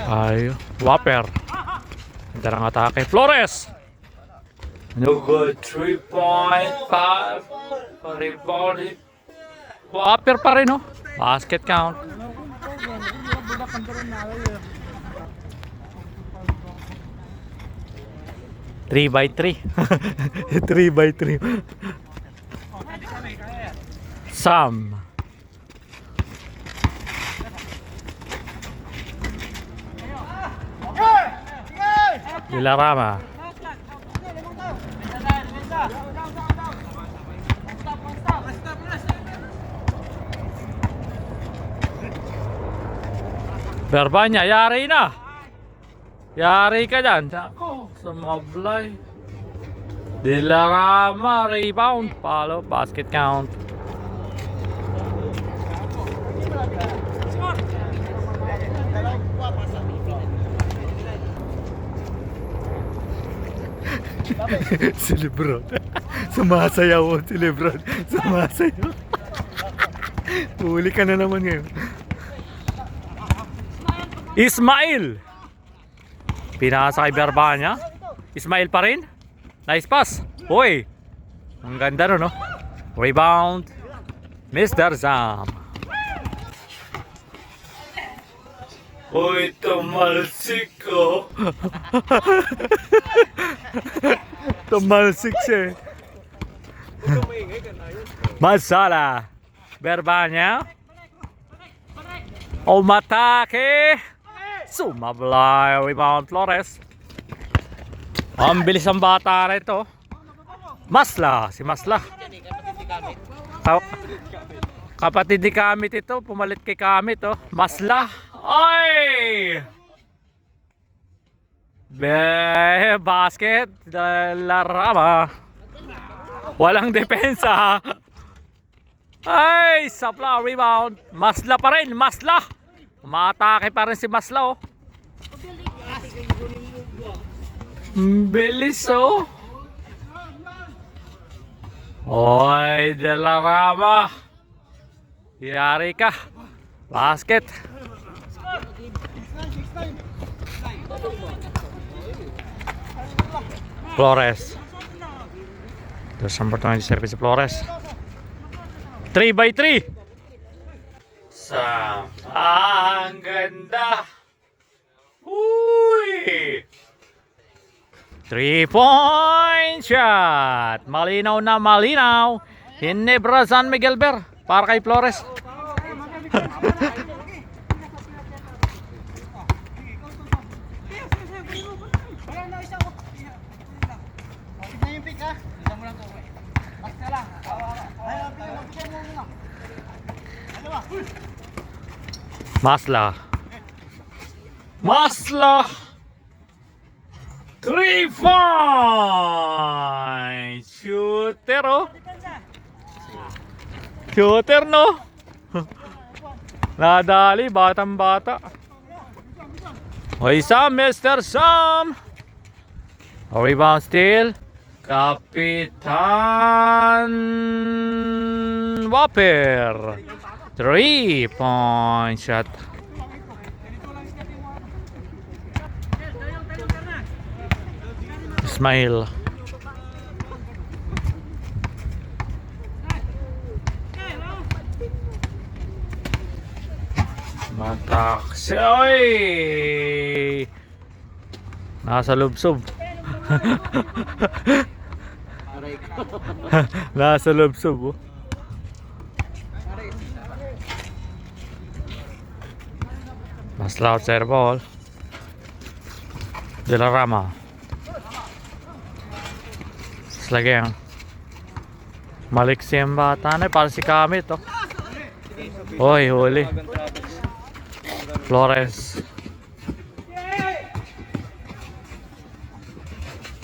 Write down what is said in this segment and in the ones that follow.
Ay, Whopper. Ganda ng atake. Flores! No good. 3.5. Rebound. Whopper pa rin, oh. Basket count. Three by three. 3x3. Sam. Dilarama. Berbanya, yari na. Yari ka dyan. Ako, sumablay. Dilarama, rebound. Follow, basket count. Si Lebron. Sumasayaw si Lebron. Sumasayaw. Huli ka na naman ngayon. Ismail. Pinasa kay Berbanya. Ismail pa rin. Nice pass. Hoy. Ang ganda no, no? Rebound. Mr. Zam. Hoy, tumalsik ko. Tumalsik siya. Masala. Berbanya. Umatake. Sumablay. Rebound Flores. Ang bilis ang bata rito. Masla. Si Masla. Kapatid ni Kamit ito. Pumalit kay Kamit. Oh. Masla. Ay! Basket. Dilarama. Walang depensa. Ay! Sapla. Rebound. Masla pa rin. Masla. Umatake pa rin si Masla. Oh. Bilis oh. Oy, Dilarama. Yari ka. Basket. Flores. There's number 20 service Flores. 3x3. Sam. Ang ganda. Uy. 3-point shot. Malinaw na malinaw. Hinebra San Miguel Ber. Para kay Flores. Masla. Masla. 3-point shooter oh. Shooter no. Nadali batang bata. Hoy Sam, Mr. Sam. Rebound steal. Kapitan Whopper. 3-point shot. Ismail. Mataksi. Oy! Nasa lubsob. Nasa lubsob oh. Mas loud sa ball. Dilarama. Lagi ang maliksi ang bata na para si Kamit oh. Hoy, huli. Flores.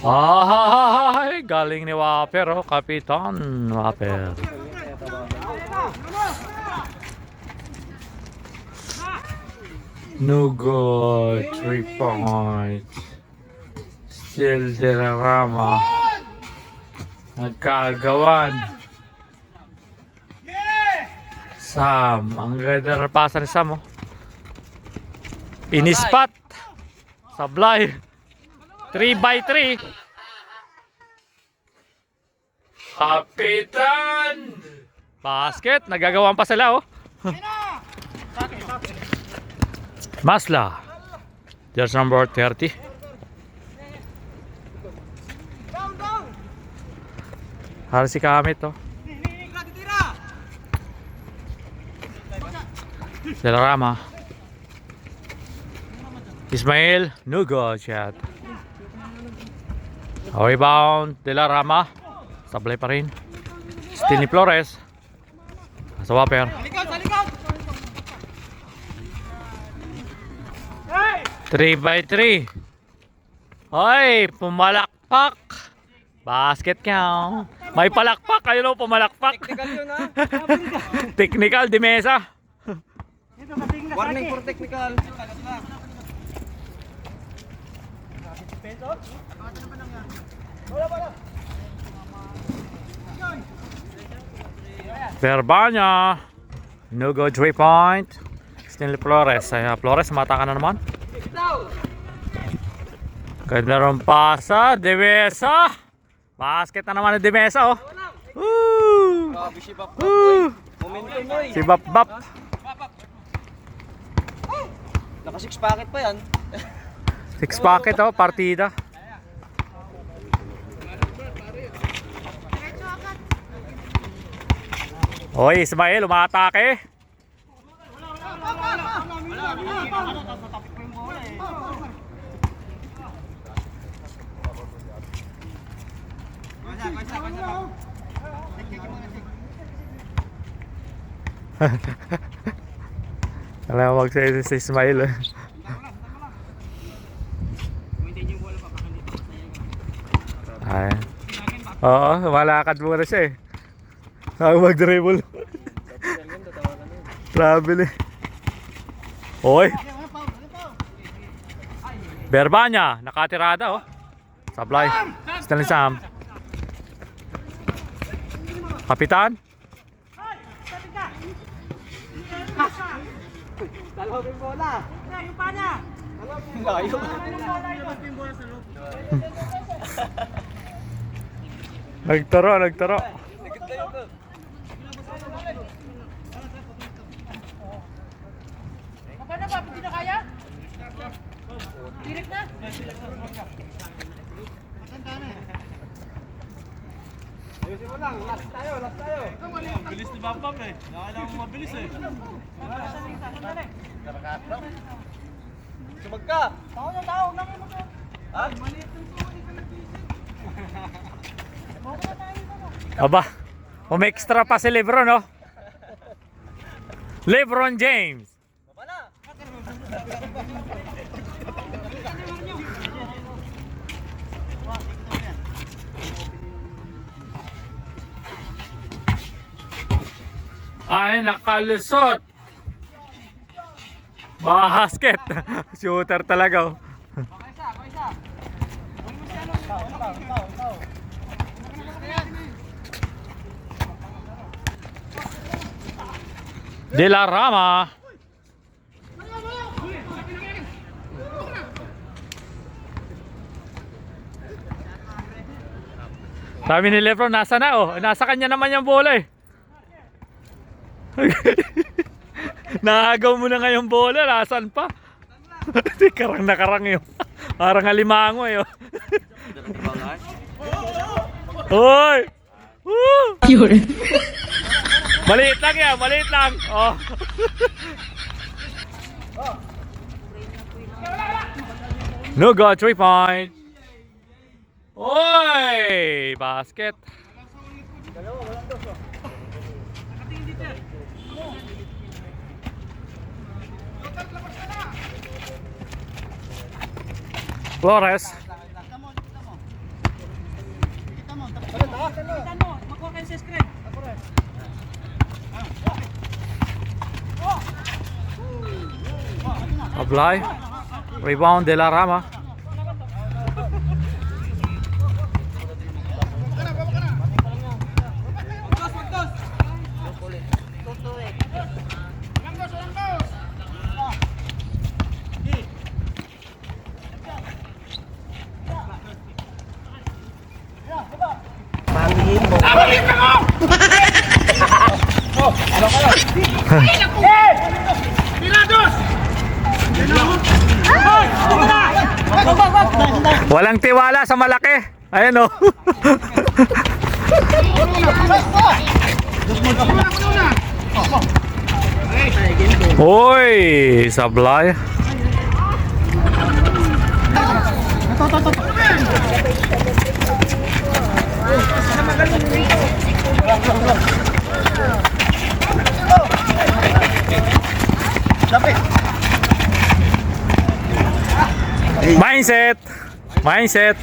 Ay, galing ni Whopper oh, Kapitan Whopper. No good. 3 points. Still Dilarama. Nagkagawan. Sam. Ang ganda na pasa ni Sam, oh. Inispat. Sablay. 3x3. Kapitan. Basket. Nagagawan pa sila, oh. Masla. Jersey number 30. Harus si Kamit, oh. Delarama. Ismail Nugo chat. Rebound Delarama. Sablay pa rin. Still ni Flores. Sa Whopper. 3x3. Hoy, pumalakpak. Basket count. May palakpak. Ayun, oh, pumalakpak. Technical yun, ha? Technical, di mesa. Warning for technical. Verbanya. No go 3 point. Stanley Flores. Flores, mata ka na naman. Ganda rin pasa. Demesa. Basket na naman ng Demesa, oh. Woo! Grabe si Bap. Woo! Momentum mo, Si Bap Bap. Naka 6 packet pa yan. 6 packet, oh. Partida. Oy, Ismael, umatake. Alam mo magsayo si Ismail, eh. Ay. Oo, malakad muna siya, eh. Ako mag-dribble. Travel, eh. Oy. Verbanya, nakatirada, oh. Sablay. Stanley Sam. Kapitan. Dalawa yung bola. Yung pa niya. Layo. Nagtaro, nagtaro. Paano ba? Hindi na kaya? Direct na? Ayusin mo lang. Last tayo, last tayo. Bilis ni Bambam eh. Nakakailangan mo mabilis eh. Sumag ka. Tao na tao. Huwag mo to. Ha? Aba, extra pa si Lebron, no? Lebron James. Baba na. Ay, nakalusot. Basket. Shooter talaga, oh. Delarama. Sabi ni Lebron, nasa na, oh. Nasa kanya naman yung bola, eh. Naagaw mo na ngayon bola, nasan pa? Karang na karang yun. Parang alimango, eh, oh. Hoy! Woo! Maliit lang yan, maliit lang. Oh. No go, 3 point. Oy! Basket. Flores. Makuha kayo sa screen. Apply. Rebound Delarama. Walang tiwala sa malaki. Ayan oh. Uy, sablay. Mindset. Mindset.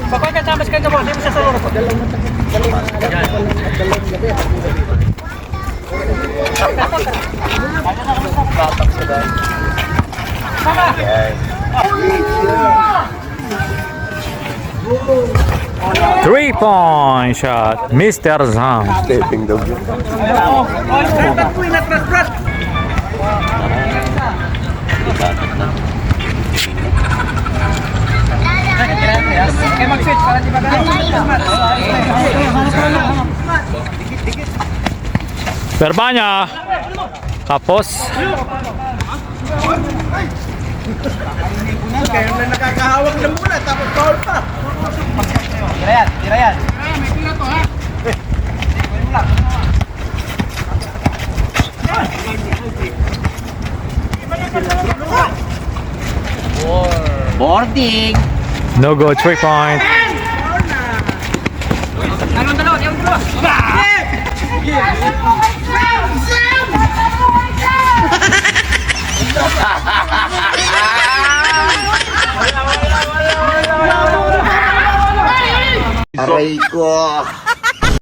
Bakit ka tamas ka mo? Hindi mo sa salon ko. Three-point shot, Mr. Zhang. Stepping daw yun. Kaya mag-switch para di ba Verbanya. Tapos. Kaya na nakakahawak ng muna, tapos foul pa. Tira yan, tira yan. Boarding. No go, 3-point. Anong dalawa? Yung dalawa. Aray ko.